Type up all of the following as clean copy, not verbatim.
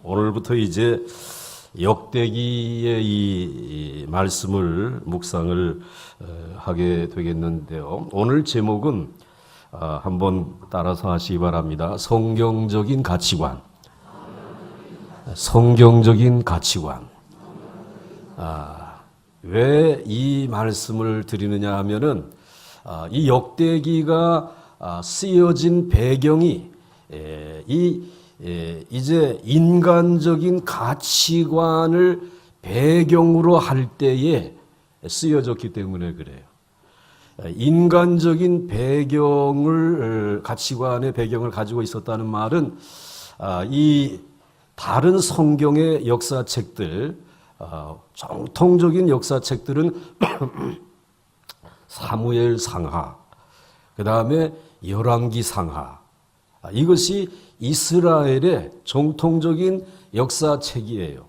오늘부터 이제 역대기의 이 말씀을 묵상을 하게 되겠는데요. 오늘 제목은 한번 따라서 하시기 바랍니다. 성경적인 가치관. 성경적인 가치관. 왜 이 말씀을 드리느냐 하면은 이 역대기가 쓰여진 배경이 이제 인간적인 가치관을 배경으로 할 때에 쓰여졌기 때문에 그래요. 인간적인 배경을, 가치관의 배경을 가지고 있었다는 말은 이 다른 성경의 역사책들, 정통적인 역사책들은 사무엘 상하, 그 다음에 열왕기 상하, 이것이 이스라엘의 정통적인 역사책이에요.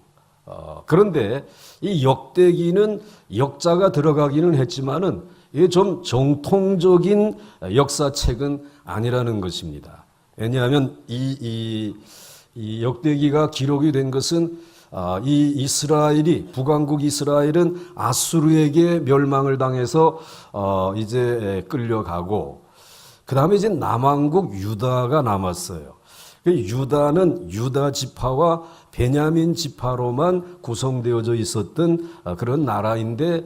그런데 이 역대기는 역자가 들어가기는 했지만은 이게 좀 정통적인 역사책은 아니라는 것입니다. 왜냐하면 이 역대기가 기록이 된 것은 이 이스라엘이, 북왕국 이스라엘은 아수르에게 멸망을 당해서 이제 끌려가고, 그 다음에 이제 남왕국 유다가 남았어요. 유다는 유다 지파와 베냐민 지파로만 구성되어져 있었던 그런 나라인데,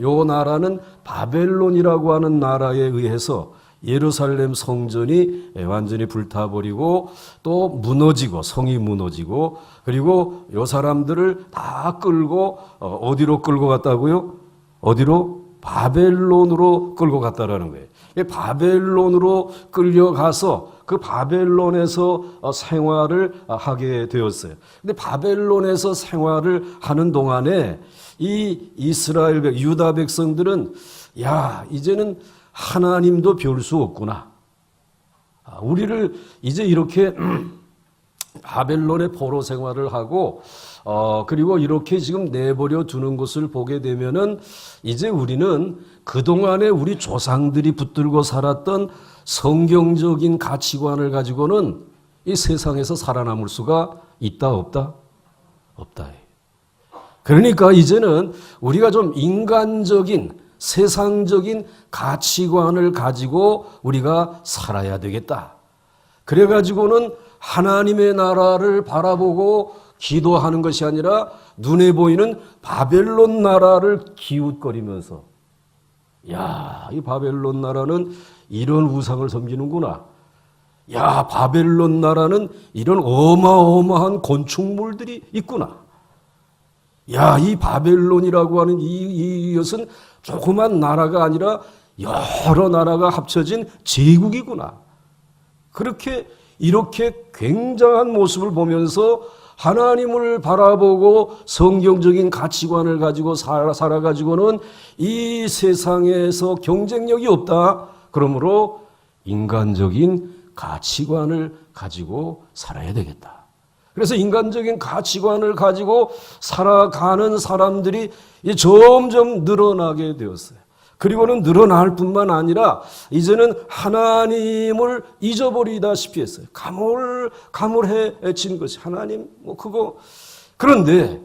요 나라는 바벨론이라고 하는 나라에 의해서 예루살렘 성전이 완전히 불타버리고 또 무너지고, 성이 무너지고, 그리고 요 사람들을 다 끌고 어디로 끌고 갔다고요? 어디로? 바벨론으로 끌고 갔다라는 거예요. 바벨론으로 끌려가서 그 바벨론에서 생활을 하게 되었어요. 근데 바벨론에서 생활을 하는 동안에 이 이스라엘 유다 백성들은 이제는 하나님도 별 수 없구나. 우리를 이제 이렇게 바벨론의 포로 생활을 하고 그리고 이렇게 지금 내버려 두는 것을 보게 되면은 이제 우리는 그동안에 우리 조상들이 붙들고 살았던 성경적인 가치관을 가지고는 이 세상에서 살아남을 수가 있다 없다? 없다. 그러니까 이제는 우리가 좀 인간적인, 세상적인 가치관을 가지고 우리가 살아야 되겠다. 그래가지고는 하나님의 나라를 바라보고 기도하는 것이 아니라 눈에 보이는 바벨론 나라를 기웃거리면서, 이 바벨론 나라는 이런 우상을 섬기는구나. 바벨론 나라는 이런 어마어마한 건축물들이 있구나. 이 바벨론이라고 하는 이것은 조그만 나라가 아니라 여러 나라가 합쳐진 제국이구나. 이렇게 굉장한 모습을 보면서 하나님을 바라보고 성경적인 가치관을 가지고 살아가지고는 이 세상에서 경쟁력이 없다. 그러므로 인간적인 가치관을 가지고 살아야 되겠다. 그래서 인간적인 가치관을 가지고 살아가는 사람들이 점점 늘어나게 되었어요. 그리고는 늘어날 뿐만 아니라 이제는 하나님을 잊어버리다시피 했어요. 가물해진 것이 하나님 그런데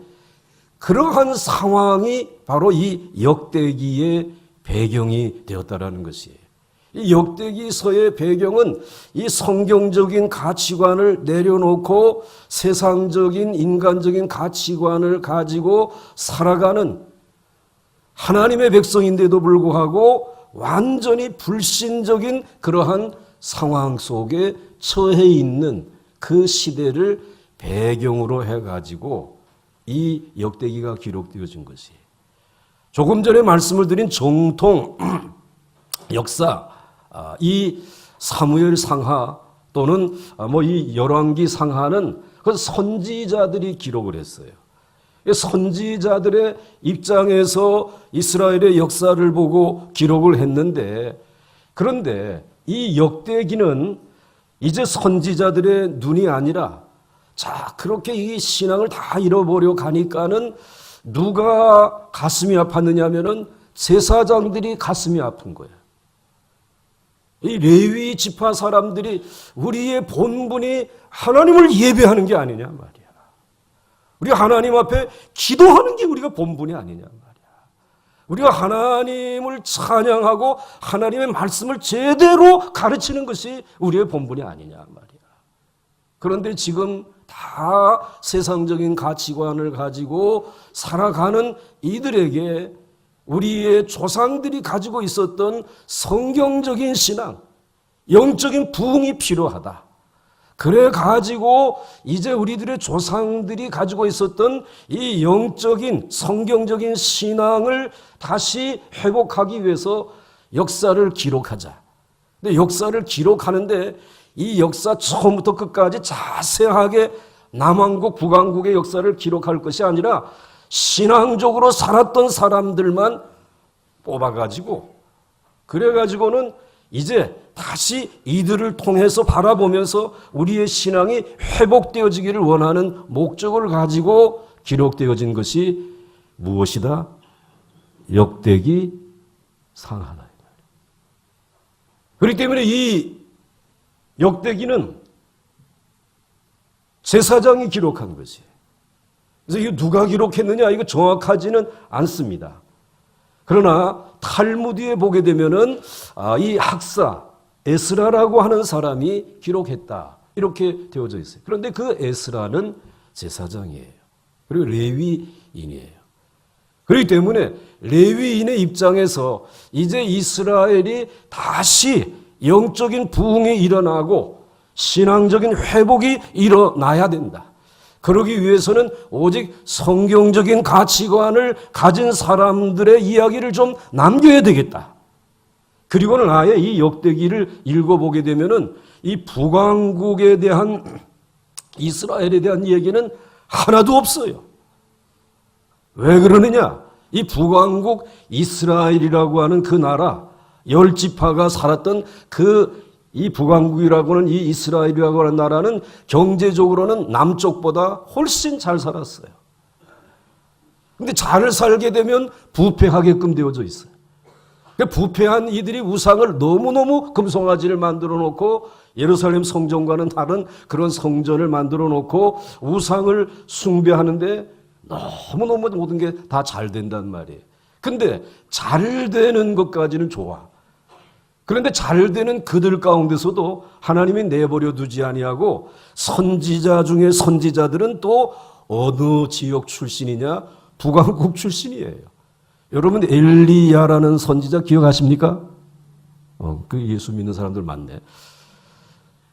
그러한 상황이 바로 이 역대기의 배경이 되었다라는 것이에요. 이 역대기서의 배경은 이 성경적인 가치관을 내려놓고 세상적인 인간적인 가치관을 가지고 살아가는 하나님의 백성인데도 불구하고 완전히 불신적인 그러한 상황 속에 처해 있는 그 시대를 배경으로 해가지고 이 역대기가 기록되어진 것이에요. 조금 전에 말씀을 드린 정통 역사, 이 사무엘 상하 또는 이 열왕기 상하는 그 선지자들이 기록을 했어요. 선지자들의 입장에서 이스라엘의 역사를 보고 기록을 했는데, 그런데 이 역대기는 이제 선지자들의 눈이 아니라 그렇게 이 신앙을 다 잃어버려 가니까는 누가 가슴이 아팠느냐 하면은 제사장들이 가슴이 아픈 거예요. 이 레위 지파 사람들이 우리의 본분이 하나님을 예배하는 게 아니냐 말이야. 우리 하나님 앞에 기도하는 게 우리가 본분이 아니냐 말이야. 우리가 하나님을 찬양하고 하나님의 말씀을 제대로 가르치는 것이 우리의 본분이 아니냐 말이야. 그런데 지금 다 세상적인 가치관을 가지고 살아가는 이들에게 우리의 조상들이 가지고 있었던 성경적인 신앙, 영적인 부흥이 필요하다. 그래 가지고 이제 우리들의 조상들이 가지고 있었던 이 영적인 성경적인 신앙을 다시 회복하기 위해서 역사를 기록하자. 근데 역사를 기록하는데 이 역사 처음부터 끝까지 자세하게 남왕국, 북왕국의 역사를 기록할 것이 아니라 신앙적으로 살았던 사람들만 뽑아가지고 그래가지고는 이제 다시 이들을 통해서 바라보면서 우리의 신앙이 회복되어지기를 원하는 목적을 가지고 기록되어진 것이 무엇이다? 역대기 상하다. 그렇기 때문에 이 역대기는 제사장이 기록한 것이에요. 그래서 이거 누가 기록했느냐 이거 정확하지는 않습니다. 그러나 탈무드에 보게 되면은 이 학사 에스라라고 하는 사람이 기록했다 이렇게 되어져 있어요. 그런데 그 에스라는 제사장이에요. 그리고 레위인이에요. 그렇기 때문에 레위인의 입장에서 이제 이스라엘이 다시 영적인 부흥이 일어나고 신앙적인 회복이 일어나야 된다. 그러기 위해서는 오직 성경적인 가치관을 가진 사람들의 이야기를 좀 남겨야 되겠다. 그리고는 아예 이 역대기를 읽어보게 되면은 이 북왕국에 대한 이스라엘에 대한 얘기는 하나도 없어요. 왜 그러느냐? 이 북왕국 이스라엘이라고 하는 그 나라, 10지파가 살았던 이 북왕국이라고 하는 이 이스라엘이라고 하는 나라는 경제적으로는 남쪽보다 훨씬 잘 살았어요. 근데 잘 살게 되면 부패하게끔 되어져 있어요. 부패한 이들이 우상을 너무너무 금송아지를 만들어 놓고 예루살렘 성전과는 다른 그런 성전을 만들어 놓고 우상을 숭배하는데 너무너무 모든 게 다 잘 된단 말이에요. 근데 잘 되는 것까지는 좋아. 그런데 잘 되는 그들 가운데서도 하나님이 내버려 두지 아니하고 선지자 중에 선지자들은 또 어느 지역 출신이냐? 북왕국 출신이에요. 여러분 엘리야라는 선지자 기억하십니까? 그 예수 믿는 사람들 많네.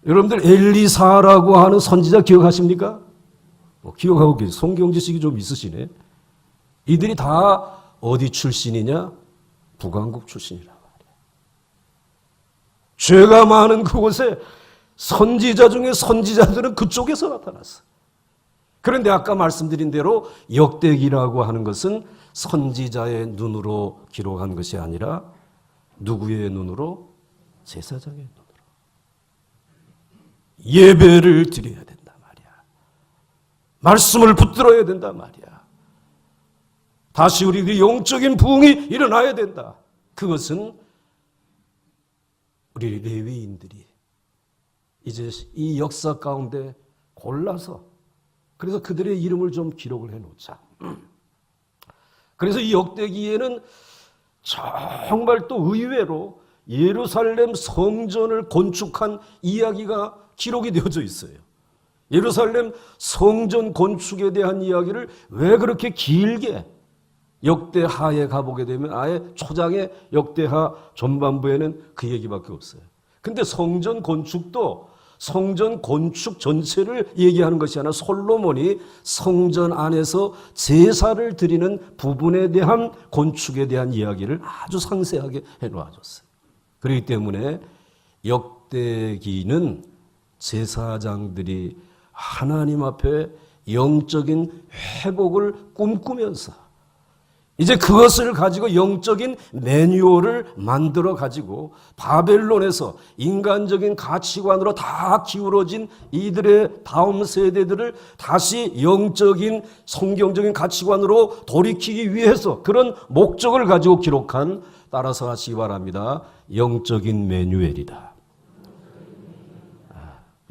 여러분들 엘리사라고 하는 선지자 기억하십니까? 기억하고 계세요. 성경 지식이 좀 있으시네. 이들이 다 어디 출신이냐? 북왕국 출신이라 말이에요. 죄가 많은 그곳에 선지자 중에 선지자들은 그쪽에서 나타났어. 그런데 아까 말씀드린 대로 역대기라고 하는 것은 선지자의 눈으로 기록한 것이 아니라 누구의 눈으로? 제사장의 눈으로. 예배를 드려야 된단 말이야. 말씀을 붙들어야 된단 말이야. 다시 우리의 영적인 부흥이 일어나야 된다. 그것은 우리 레위인들이 이제 이 역사 가운데 골라서 그래서 그들의 이름을 좀 기록을 해놓자. 그래서 이 역대기에는 정말 또 의외로 예루살렘 성전을 건축한 이야기가 기록이 되어져 있어요. 예루살렘 성전 건축에 대한 이야기를 왜 그렇게 길게 역대하에 가보게 되면 아예 초장의 역대하 전반부에는 그 얘기밖에 없어요. 근데 성전 건축도 성전 건축 전체를 얘기하는 것이 아니라 솔로몬이 성전 안에서 제사를 드리는 부분에 대한 건축에 대한 이야기를 아주 상세하게 해놓아줬어요. 그렇기 때문에 역대기는 제사장들이 하나님 앞에 영적인 회복을 꿈꾸면서 이제 그것을 가지고 영적인 매뉴얼을 만들어 가지고 바벨론에서 인간적인 가치관으로 다 기울어진 이들의 다음 세대들을 다시 영적인 성경적인 가치관으로 돌이키기 위해서 그런 목적을 가지고 기록한, 따라서 하시기 바랍니다, 영적인 매뉴얼이다.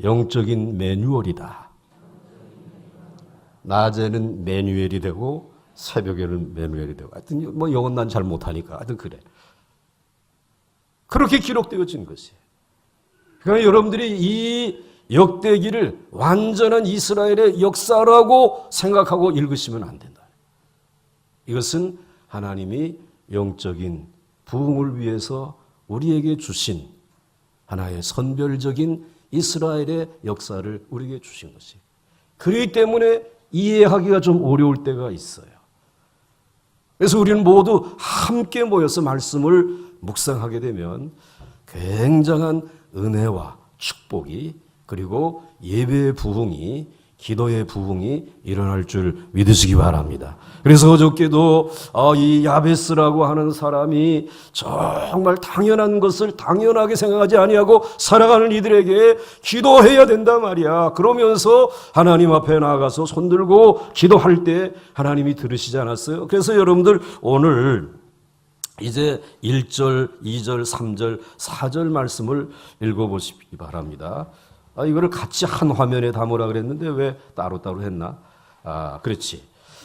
영적인 매뉴얼이다. 낮에는 매뉴엘이 되고 새벽에는 매뉴엘이 되고 하여튼 뭐 영어는 난 잘 못하니까 하여튼 그래. 그렇게 기록되어진 것이에요. 그러니까 여러분들이 이 역대기를 완전한 이스라엘의 역사라고 생각하고 읽으시면 안 된다. 이것은 하나님이 영적인 부흥을 위해서 우리에게 주신 하나의 선별적인 이스라엘의 역사를 우리에게 주신 것이에요. 그렇기 때문에 이해하기가 좀 어려울 때가 있어요. 그래서 우리는 모두 함께 모여서 말씀을 묵상하게 되면 굉장한 은혜와 축복이 그리고 예배의 부흥이 기도의 부흥이 일어날 줄 믿으시기 바랍니다. 그래서 어저께도 이 야베스라고 하는 사람이 정말 당연한 것을 당연하게 생각하지 아니하고 살아가는 이들에게 기도해야 된단 말이야. 그러면서 하나님 앞에 나아가서 손들고 기도할 때 하나님이 들으시지 않았어요? 그래서 여러분들 오늘 이제 1절, 2절, 3절, 4절 말씀을 읽어보시기 바랍니다. 이거를 같이 한 화면에 담으라 그랬는데 왜 따로따로 했나? 그렇지.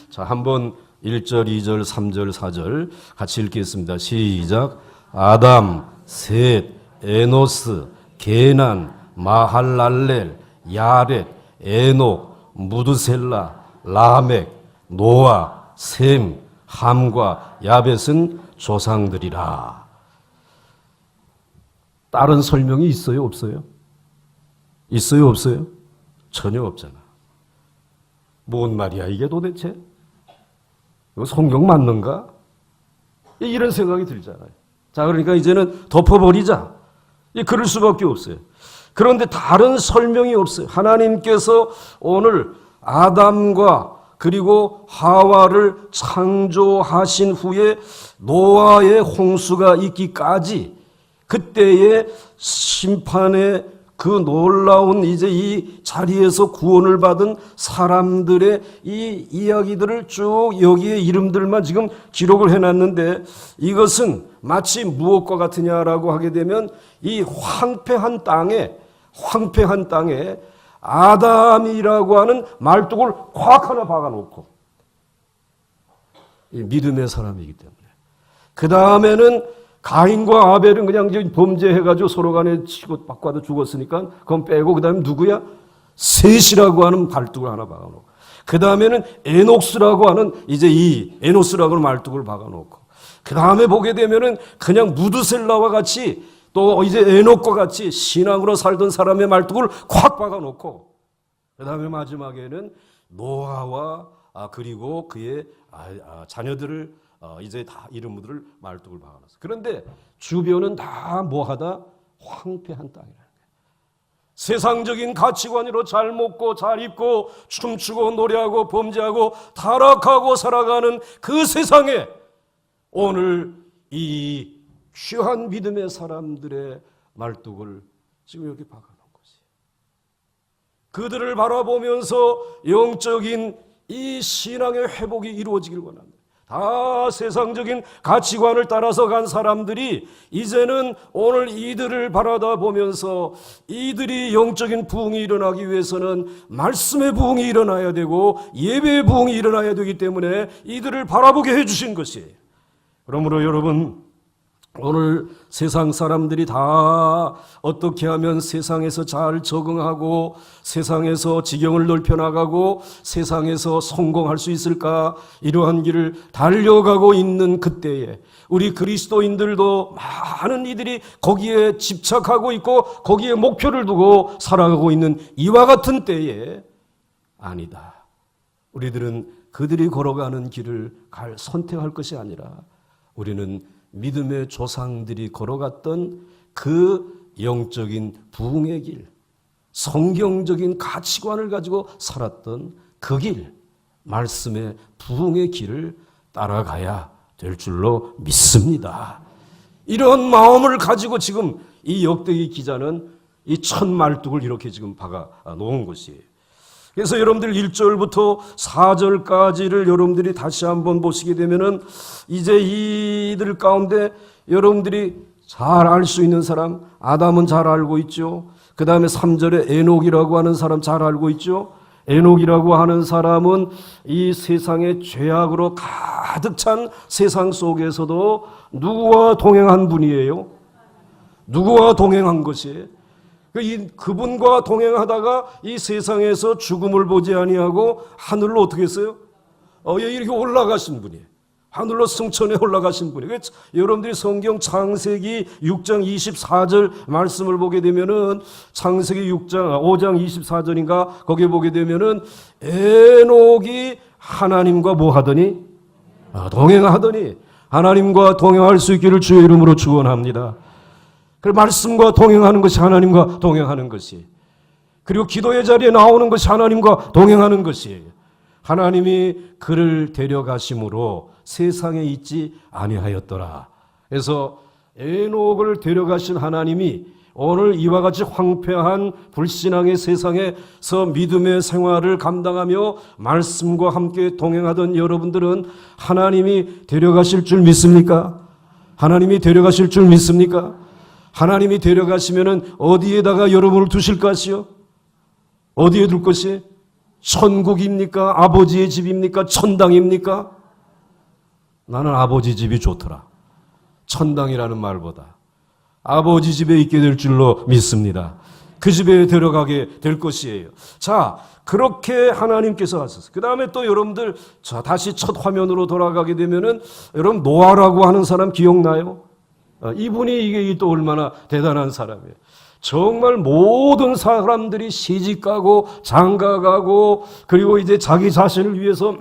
자, 한번 1절, 2절, 3절, 4절 같이 읽겠습니다. 시작. 아담, 셋, 에노스, 게난, 마할랄렐, 야렛, 에녹, 무드셀라, 라멕, 노아, 셈, 함과 야벳은 조상들이라. 다른 설명이 있어요, 없어요? 있어요, 없어요? 전혀 없잖아. 뭔 말이야 이게 도대체? 이거 성경 맞는가? 이런 생각이 들잖아요. 자, 그러니까 이제는 덮어버리자. 그럴 수밖에 없어요. 그런데 다른 설명이 없어요. 하나님께서 오늘 아담과 그리고 하와를 창조하신 후에 노아의 홍수가 있기까지 그때의 심판의 그 놀라운 이제 이 자리에서 구원을 받은 사람들의 이 이야기들을 쭉 여기에 이름들만 지금 기록을 해놨는데 이것은 마치 무엇과 같으냐라고 하게 되면 이 황폐한 땅에 아담이라고 하는 말뚝을 콱 하나 박아놓고 믿음의 사람이기 때문에 그 다음에는 가인과 아벨은 그냥 범죄해가지고 서로 간에 치고 바꿔도 죽었으니까 그건 빼고 그 다음에 누구야? 셋이라고 하는 말뚝을 하나 박아놓고 그 다음에는 에녹스라고 하는 이제 이 에노스라고 하는 말뚝을 박아놓고 그 다음에 보게 되면은 그냥 무드셀라와 같이 또 이제 에녹과 같이 신앙으로 살던 사람의 말뚝을 콱 박아놓고 그 다음에 마지막에는 노아와 그리고 그의 자녀들을 이제 다 이름들을 말뚝을 박아놨어. 그런데 주변은 다 뭐하다? 황폐한 땅이라는 거예요. 세상적인 가치관으로 잘 먹고 잘 입고 춤추고 노래하고 범죄하고 타락하고 살아가는 그 세상에 오늘 이 귀한 믿음의 사람들의 말뚝을 지금 여기 박아놓은 것이. 그들을 바라보면서 영적인 이 신앙의 회복이 이루어지길 원합니다. 다 세상적인 가치관을 따라서 간 사람들이 이제는 오늘 이들을 바라다 보면서 이들이 영적인 부흥이 일어나기 위해서는 말씀의 부흥이 일어나야 되고 예배의 부흥이 일어나야 되기 때문에 이들을 바라보게 해주신 것이에요. 그러므로 여러분 오늘 세상 사람들이 다 어떻게 하면 세상에서 잘 적응하고 세상에서 지경을 넓혀나가고 세상에서 성공할 수 있을까 이러한 길을 달려가고 있는 그때에 우리 그리스도인들도 많은 이들이 거기에 집착하고 있고 거기에 목표를 두고 살아가고 있는 이와 같은 때에 아니다. 우리들은 그들이 걸어가는 길을 선택할 것이 아니라 우리는 믿음의 조상들이 걸어갔던 그 영적인 부흥의 길, 성경적인 가치관을 가지고 살았던 그 길, 말씀의 부흥의 길을 따라가야 될 줄로 믿습니다. 이런 마음을 가지고 지금 이 역대기 기자는 이 첫 말뚝을 이렇게 지금 박아 놓은 것이에요. 그래서 여러분들 1절부터 4절까지를 여러분들이 다시 한번 보시게 되면은 이제 이들 가운데 여러분들이 잘 알 수 있는 사람, 아담은 잘 알고 있죠. 그 다음에 3절에 에녹이라고 하는 사람 잘 알고 있죠. 에녹이라고 하는 사람은 이 세상의 죄악으로 가득 찬 세상 속에서도 누구와 동행한 분이에요? 누구와 동행한 것이에요? 그분과 동행하다가 이 세상에서 죽음을 보지 아니하고 하늘로 어떻게 했어요? 이렇게 올라가신 분이에요. 하늘로 승천에 올라가신 분이에요. 여러분들이 성경 창세기 6장 24절 말씀을 보게 되면은 창세기 5장 24절인가 거기에 보게 되면은 에녹이 하나님과 뭐 하더니? 동행하더니 하나님과 동행할 수 있기를 주의 이름으로 축원합니다. 그 말씀과 동행하는 것이 하나님과 동행하는 것이, 그리고 기도의 자리에 나오는 것이 하나님과 동행하는 것이에요. 하나님이 그를 데려가심으로 세상에 있지 아니하였더라. 그래서 에녹을 데려가신 하나님이 오늘 이와 같이 황폐한 불신앙의 세상에서 믿음의 생활을 감당하며 말씀과 함께 동행하던 여러분들은 하나님이 데려가실 줄 믿습니까? 하나님이 데려가실 줄 믿습니까? 하나님이 데려가시면은 어디에다가 여러분을 두실 것이요? 어디에 둘 것이? 천국입니까? 아버지의 집입니까? 천당입니까? 나는 아버지 집이 좋더라. 천당이라는 말보다 아버지 집에 있게 될 줄로 믿습니다. 그 집에 들어가게 될 것이에요. 자, 그렇게 하나님께서 하셨어요. 그 다음에 또 여러분들, 자, 다시 첫 화면으로 돌아가게 되면은, 여러분, 노아라고 하는 사람 기억나요? 이분이 이게 또 얼마나 대단한 사람이에요. 정말 모든 사람들이 시집가고 장가가고 그리고 이제 자기 자신을 위해서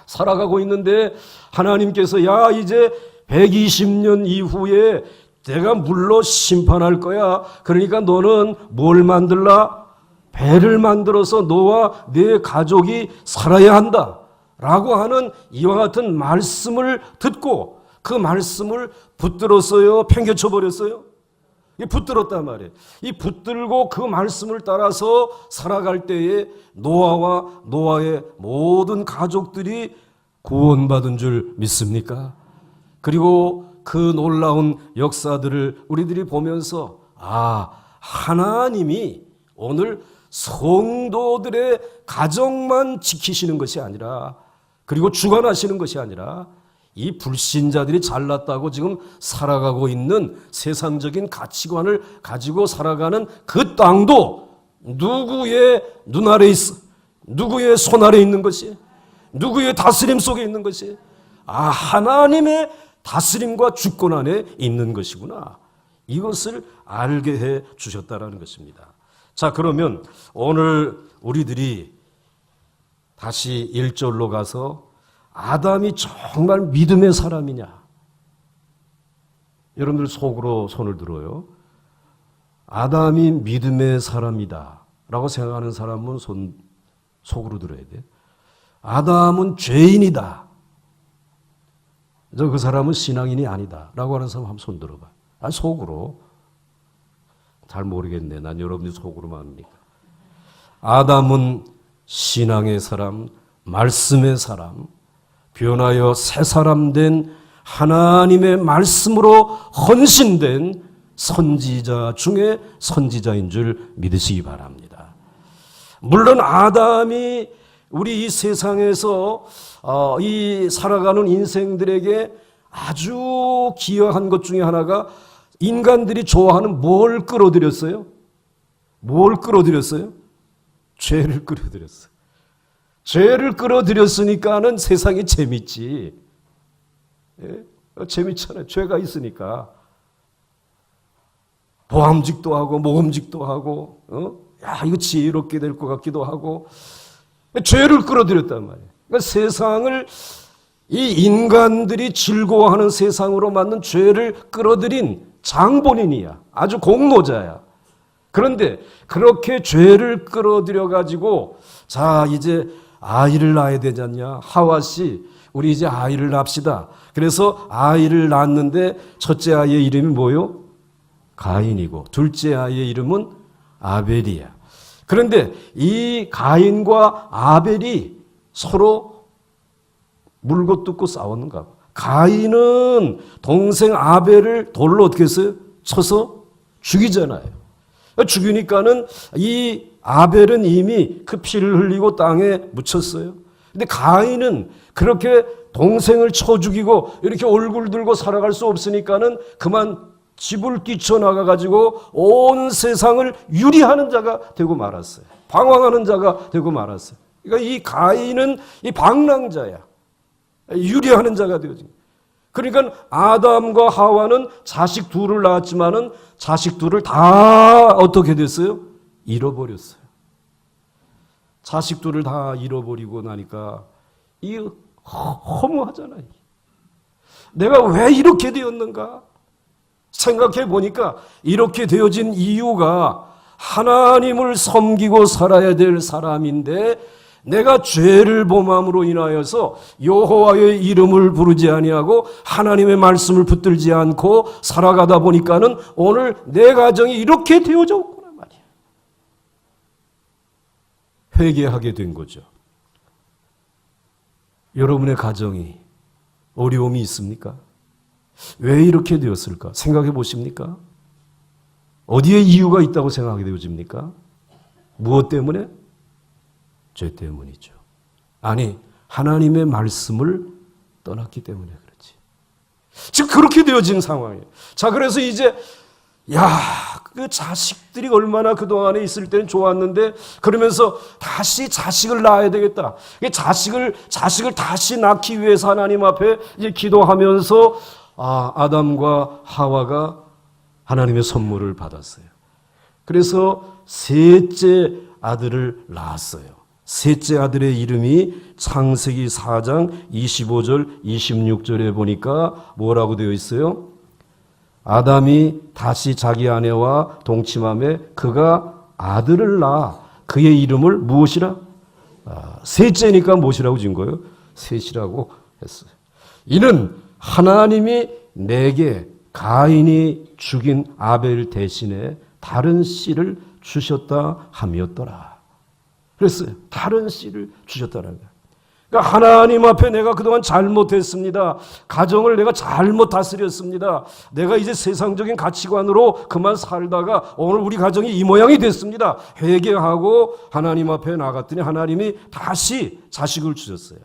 살아가고 있는데 하나님께서 야, 이제 120년 이후에 내가 물로 심판할 거야. 그러니까 너는 뭘 만들라? 배를 만들어서 너와 네 가족이 살아야 한다 라고 하는 이와 같은 말씀을 듣고 그 말씀을 붙들었어요? 팽개쳐 버렸어요? 붙들었단 말이에요. 이 붙들고 그 말씀을 따라서 살아갈 때에 노아와 노아의 모든 가족들이 구원받은 줄 믿습니까? 그리고 그 놀라운 역사들을 우리들이 보면서 하나님이 오늘 성도들의 가정만 지키시는 것이 아니라, 그리고 주관하시는 것이 아니라 이 불신자들이 잘났다고 지금 살아가고 있는 세상적인 가치관을 가지고 살아가는 그 땅도 누구의 눈 아래 있어? 누구의 손 아래 있는 것이? 누구의 다스림 속에 있는 것이? 하나님의 다스림과 주권 안에 있는 것이구나. 이것을 알게 해 주셨다라는 것입니다. 자, 그러면 오늘 우리들이 다시 1절로 가서 아담이 정말 믿음의 사람이냐? 여러분들 속으로 손을 들어요. 아담이 믿음의 사람이다 라고 생각하는 사람은 속으로 들어야 돼요. 아담은 죄인이다. 그 사람은 신앙인이 아니다 라고 하는 사람 한번 손 들어봐. 속으로. 잘 모르겠네. 난 여러분들 속으로만 합니까? 아담은 신앙의 사람, 말씀의 사람, 변하여 새 사람 된 하나님의 말씀으로 헌신된 선지자 중에 선지자인 줄 믿으시기 바랍니다. 물론 아담이 우리 이 세상에서 이 살아가는 인생들에게 아주 기여한 것 중에 하나가 인간들이 좋아하는 뭘 끌어들였어요? 뭘 끌어들였어요? 죄를 끌어들였어요. 죄를 끌어들였으니까는 세상이 재밌지. 예? 재밌잖아요. 죄가 있으니까. 보암직도 하고 모험직도 하고 야, 이거 지혜롭게 될 것 같기도 하고 죄를 끌어들였단 말이에요. 그러니까 세상을 이 인간들이 즐거워하는 세상으로 만든 죄를 끌어들인 장본인이야. 아주 공로자야. 그런데 그렇게 죄를 끌어들여 가지고 자, 이제 아이를 낳아야 되지 않냐? 하와씨, 우리 이제 아이를 낳읍시다. 그래서 아이를 낳았는데 첫째 아이의 이름이 뭐요? 가인이고 둘째 아이의 이름은 아벨이야. 그런데 이 가인과 아벨이 서로 물고 뜯고 싸웠는가? 가인은 동생 아벨을 돌로 어떻게 했어요? 쳐서 죽이잖아요. 죽이니까는 이 아벨은 이미 그 피를 흘리고 땅에 묻혔어요. 근데 가인은 그렇게 동생을 쳐 죽이고 이렇게 얼굴 들고 살아갈 수 없으니까는 그만 집을 뛰쳐나가가지고 온 세상을 유리하는 자가 되고 말았어요. 방황하는 자가 되고 말았어요. 그러니까 이 가인은 이 방랑자야. 유리하는 자가 되어진 거예요. 그러니까 아담과 하와는 자식 둘을 낳았지만은 자식 둘을 다 어떻게 됐어요? 잃어버렸어요. 자식 둘을 다 잃어버리고 나니까 이 허무하잖아요. 내가 왜 이렇게 되었는가? 생각해 보니까 이렇게 되어진 이유가 하나님을 섬기고 살아야 될 사람인데 내가 죄를 범함으로 인하여서 여호와의 이름을 부르지 아니하고 하나님의 말씀을 붙들지 않고 살아가다 보니까는 오늘 내 가정이 이렇게 되어져 있구나 말이야. 회개하게 된 거죠. 여러분의 가정이 어려움이 있습니까? 왜 이렇게 되었을까? 생각해 보십니까? 어디에 이유가 있다고 생각하게 되어집니까? 무엇 때문에? 죄 때문이죠. 아니, 하나님의 말씀을 떠났기 때문에 그렇지. 지금 그렇게 되어진 상황이에요. 자, 그래서 이제 그 자식들이 얼마나 그동안에 있을 때는 좋았는데 그러면서 다시 자식을 낳아야 되겠다. 자식을 다시 낳기 위해서 하나님 앞에 이제 기도하면서 아담과 하와가 하나님의 선물을 받았어요. 그래서 셋째 아들을 낳았어요. 셋째 아들의 이름이 창세기 4장 25절 26절에 보니까 뭐라고 되어 있어요? 아담이 다시 자기 아내와 동침함에 그가 아들을 낳아 그의 이름을 무엇이라? 셋째니까 무엇이라고 지은 거예요? 셋이라고 했어요. 이는 하나님이 내게 가인이 죽인 아벨 대신에 다른 씨를 주셨다 함이었더라. 그랬어요. 다른 씨를 주셨다는 거예요. 그러니까 하나님 앞에 내가 그동안 잘못했습니다. 가정을 내가 잘못 다스렸습니다. 내가 이제 세상적인 가치관으로 그만 살다가 오늘 우리 가정이 이 모양이 됐습니다. 회개하고 하나님 앞에 나갔더니 하나님이 다시 자식을 주셨어요.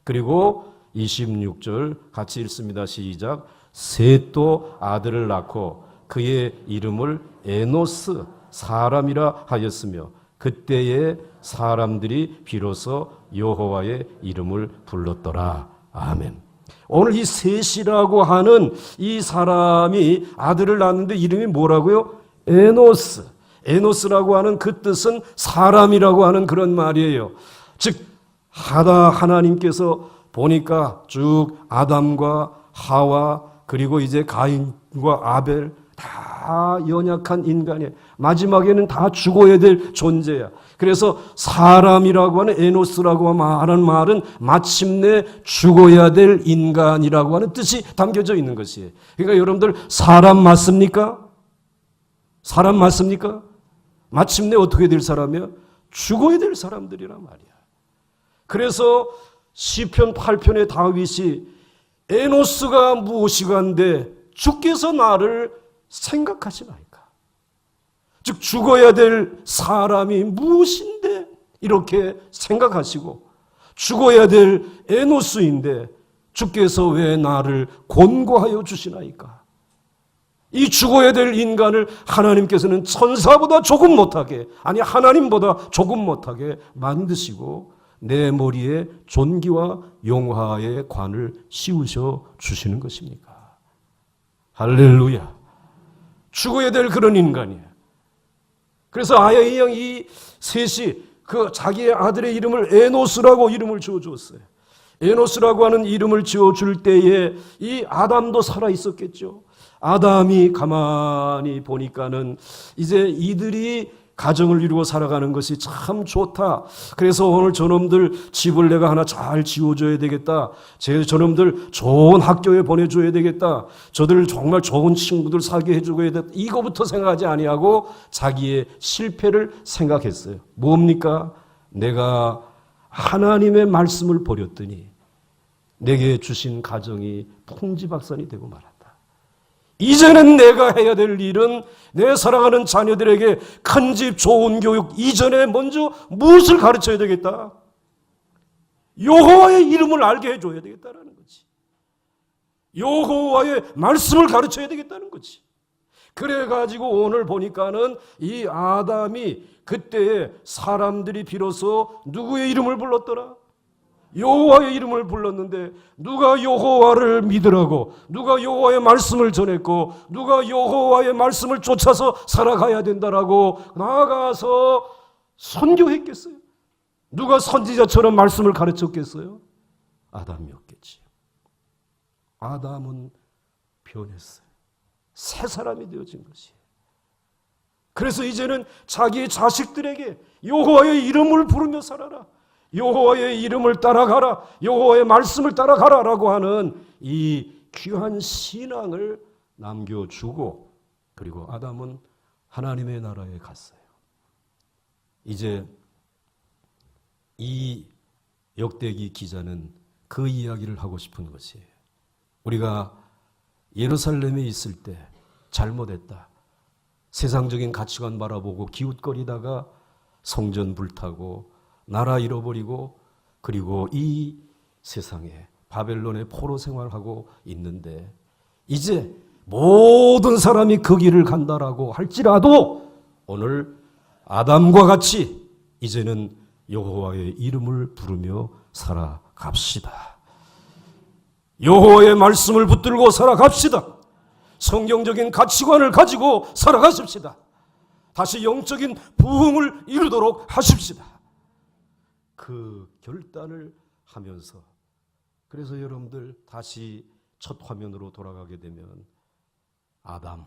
그리고 26절 같이 읽습니다. 시작. 셋도 아들을 낳고 그의 이름을 에노스 사람이라 하였으며 그때에 사람들이 비로소 여호와의 이름을 불렀더라. 아멘. 오늘 이 셋이라고 하는 이 사람이 아들을 낳았는데 이름이 뭐라고요? 에노스. 에노스라고 하는 그 뜻은 사람이라고 하는 그런 말이에요. 즉 하나님께서 보니까 쭉 아담과 하와 그리고 이제 가인과 아벨 다 연약한 인간이에요. 마지막에는 다 죽어야 될 존재야. 그래서 사람이라고 하는 에노스라고 하는 말은 마침내 죽어야 될 인간이라고 하는 뜻이 담겨져 있는 것이에요. 그러니까 여러분들 사람 맞습니까? 사람 맞습니까? 마침내 어떻게 될 사람이야? 죽어야 될 사람들이란 말이야. 그래서 시편 8편의 다윗이 에노스가 무엇이간데 주께서 나를 생각하지 말까. 즉 죽어야 될 사람이 무엇인데 이렇게 생각하시고 죽어야 될 에노스인데 주께서 왜 나를 권고하여 주시나이까. 이 죽어야 될 인간을 하나님께서는 천사보다 조금 못하게 아니 하나님보다 조금 못하게 만드시고 내 머리에 존귀와 영화의 관을 씌우셔 주시는 것입니까? 할렐루야. 죽어야 될 그런 인간이에요. 그래서 아야이 형 이 셋이 그 자기의 아들의 이름을 에노스라고 이름을 지어주었어요. 에노스라고 하는 이름을 지어줄 때에 이 아담도 살아 있었겠죠. 아담이 가만히 보니까는 이제 이들이 가정을 이루고 살아가는 것이 참 좋다. 그래서 오늘 저놈들 집을 내가 하나 잘 지어줘야 되겠다. 저놈들 좋은 학교에 보내줘야 되겠다. 저들 정말 좋은 친구들 사귀게 해줘야 되겠다. 이거부터 생각하지 아니하고 자기의 실패를 생각했어요. 뭡니까? 내가 하나님의 말씀을 버렸더니 내게 주신 가정이 풍지박산이 되고 말았다. 이제는 내가 해야 될 일은 내 사랑하는 자녀들에게 큰 집, 좋은 교육 이전에 먼저 무엇을 가르쳐야 되겠다? 여호와의 이름을 알게 해줘야 되겠다라는 거지. 여호와의 말씀을 가르쳐야 되겠다는 거지. 그래가지고 오늘 보니까는 이 아담이 그때 사람들이 비로소 누구의 이름을 불렀더라? 여호와의 이름을 불렀는데 누가 여호와를 믿으라고, 누가 여호와의 말씀을 전했고, 누가 여호와의 말씀을 쫓아서 살아가야 된다라고 나아가서 선교했겠어요? 누가 선지자처럼 말씀을 가르쳤겠어요? 아담이었겠지. 아담은 변했어요. 새 사람이 되어진 것이에요. 그래서 이제는 자기의 자식들에게 여호와의 이름을 부르며 살아라, 여호와의 이름을 따라가라, 여호와의 말씀을 따라가라라고 하는 이 귀한 신앙을 남겨주고, 그리고 아담은 하나님의 나라에 갔어요. 이제 이 역대기 기자는 그 이야기를 하고 싶은 것이에요. 우리가 예루살렘에 있을 때 잘못했다, 세상적인 가치관 바라보고 기웃거리다가 성전 불타고 나라 잃어버리고, 그리고 이 세상에 바벨론의 포로 생활하고 있는데 이제 모든 사람이 그 길을 간다라고 할지라도 오늘 아담과 같이 이제는 여호와의 이름을 부르며 살아갑시다. 여호와의 말씀을 붙들고 살아갑시다. 성경적인 가치관을 가지고 살아가십시다. 다시 영적인 부흥을 이루도록 하십시다. 그 결단을 하면서, 그래서 여러분들 다시 첫 화면으로 돌아가게 되면 아담,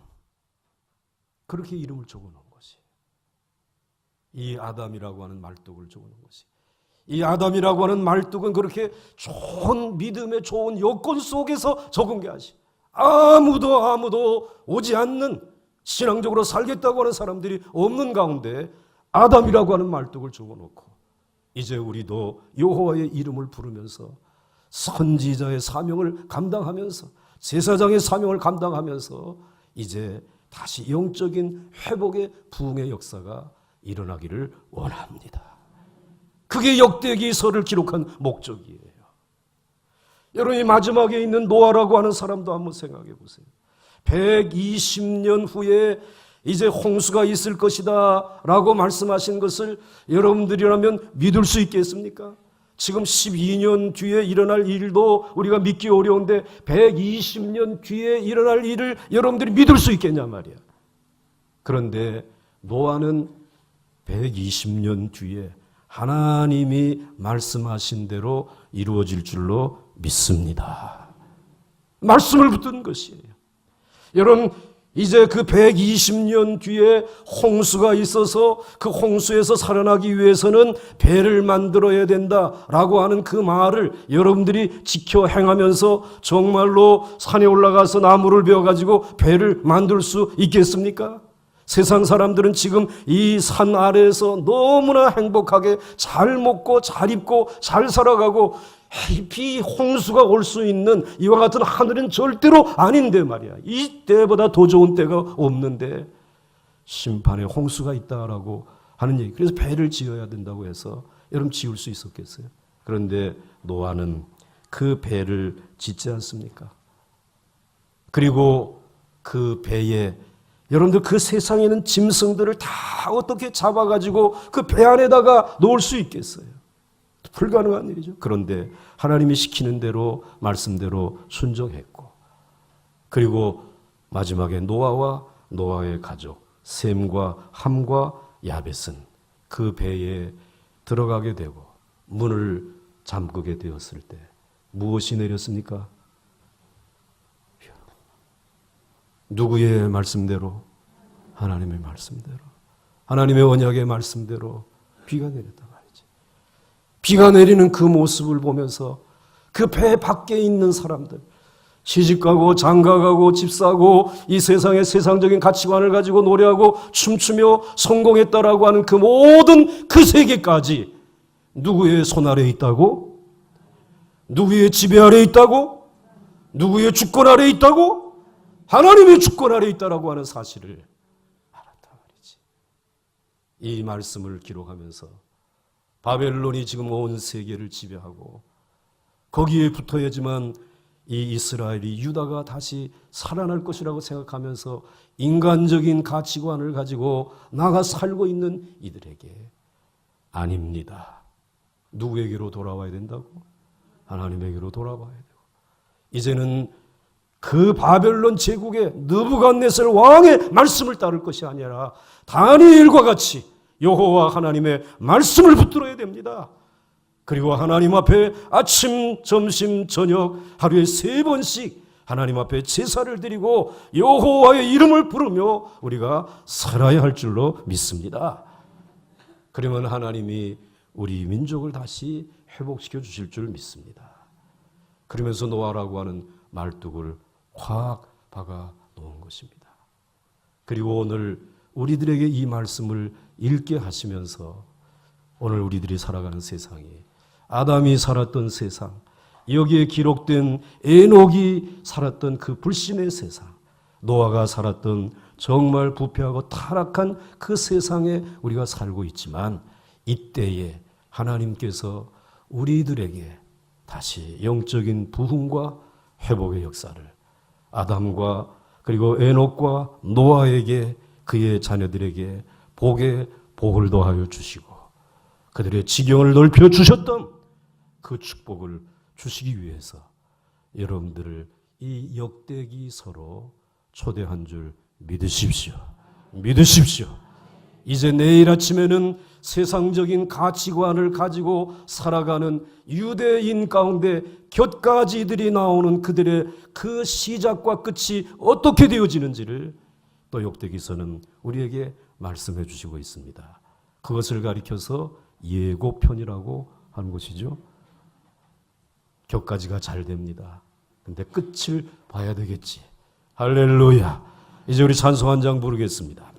그렇게 이름을 적어놓은 것이, 이 아담이라고 하는 말뚝을 적어놓은 것이, 이 아담이라고 하는 말뚝은 그렇게 좋은 믿음의 좋은 여건 속에서 적은 게 아니지. 아무도 오지 않는, 신앙적으로 살겠다고 하는 사람들이 없는 가운데 아담이라고 하는 말뚝을 적어놓고, 이제 우리도 여호와의 이름을 부르면서 선지자의 사명을 감당하면서, 제사장의 사명을 감당하면서 이제 다시 영적인 회복의 부흥의 역사가 일어나기를 원합니다. 그게 역대기서를 기록한 목적이에요. 여러분이 마지막에 있는 노아라고 하는 사람도 한번 생각해 보세요. 120년 후에 이제 홍수가 있을 것이다 라고 말씀하신 것을 여러분들이라면 믿을 수 있겠습니까? 지금 12년 뒤에 일어날 일도 우리가 믿기 어려운데 120년 뒤에 일어날 일을 여러분들이 믿을 수 있겠냐 말이야. 그런데 노아는 120년 뒤에 하나님이 말씀하신 대로 이루어질 줄로 믿습니다. 말씀을 붙든 것이에요. 여러분, 이제 그 120년 뒤에 홍수가 있어서 그 홍수에서 살아나기 위해서는 배를 만들어야 된다라고 하는 그 말을 여러분들이 지켜 행하면서 정말로 산에 올라가서 나무를 베어가지고 배를 만들 수 있겠습니까? 세상 사람들은 지금 이 산 아래에서 너무나 행복하게 잘 먹고 잘 입고 잘 살아가고, 비 홍수가 올 수 있는 이와 같은 하늘은 절대로 아닌데 말이야. 이 때보다 더 좋은 때가 없는데 심판에 홍수가 있다라고 하는 얘기. 그래서 배를 지어야 된다고 해서 여러분 지을 수 있었겠어요? 그런데 노아는 그 배를 짓지 않습니까? 그리고 그 배에 여러분들 그 세상에 있는 짐승들을 다 어떻게 잡아가지고 그 배 안에다가 놓을 수 있겠어요? 불가능한 일이죠. 그런데 하나님이 시키는 대로 말씀대로 순종했고, 그리고 마지막에 노아와 노아의 가족 셈과 함과 야벳은 그 배에 들어가게 되고 문을 잠그게 되었을 때 무엇이 내렸습니까? 누구의 말씀대로? 하나님의 말씀대로, 하나님의 언약의 말씀대로 비가 내렸다 말이지. 비가 내리는 그 모습을 보면서 그 배 밖에 있는 사람들, 시집가고 장가가고 집 사고 이 세상의 세상적인 가치관을 가지고 노래하고 춤추며 성공했다라고 하는 그 모든 그 세계까지 누구의 손 아래 있다고? 누구의 지배 아래 있다고? 누구의 주권 아래 있다고? 하나님의 주권 아래 있다라고 하는 사실을 알았단 말이지. 이 말씀을 기록하면서 바벨론이 지금 온 세계를 지배하고 거기에 붙어야지만 이 이스라엘이 유다가 다시 살아날 것이라고 생각하면서 인간적인 가치관을 가지고 나가 살고 있는 이들에게 아닙니다. 누구에게로 돌아와야 된다고? 하나님에게로 돌아와야 되고 이제는 그 바벨론 제국의 느부갓네살 왕의 말씀을 따를 것이 아니라 다니엘과 같이 여호와 하나님의 말씀을 붙들어야 됩니다. 그리고 하나님 앞에 아침, 점심, 저녁 하루에 3번씩 하나님 앞에 제사를 드리고 여호와의 이름을 부르며 우리가 살아야 할 줄로 믿습니다. 그러면 하나님이 우리 민족을 다시 회복시켜 주실 줄 믿습니다. 그러면서 노아라고 하는 말뚝을 확 박아 놓은 것입니다. 그리고 오늘 우리들에게 이 말씀을 읽게 하시면서 오늘 우리들이 살아가는 세상이 아담이 살았던 세상, 여기에 기록된 에녹이 살았던 그 불신의 세상, 노아가 살았던 정말 부패하고 타락한 그 세상에 우리가 살고 있지만 이때에 하나님께서 우리들에게 다시 영적인 부흥과 회복의 역사를 아담과 그리고 에녹과 노아에게 그의 자녀들에게 복에 복을 더하여 주시고 그들의 지경을 넓혀 주셨던 그 축복을 주시기 위해서 여러분들을 이 역대기서로 초대한 줄 믿으십시오. 믿으십시오. 이제 내일 아침에는 세상적인 가치관을 가지고 살아가는 유대인 가운데 곁가지들이 나오는 그들의 그 시작과 끝이 어떻게 되어지는지를 또 역대기서는 우리에게 말씀해 주시고 있습니다. 그것을 가리켜서 예고편이라고 하는 것이죠. 격가지가 잘 됩니다. 근데 끝을 봐야 되겠지. 할렐루야. 이제 우리 찬송 한 장 부르겠습니다.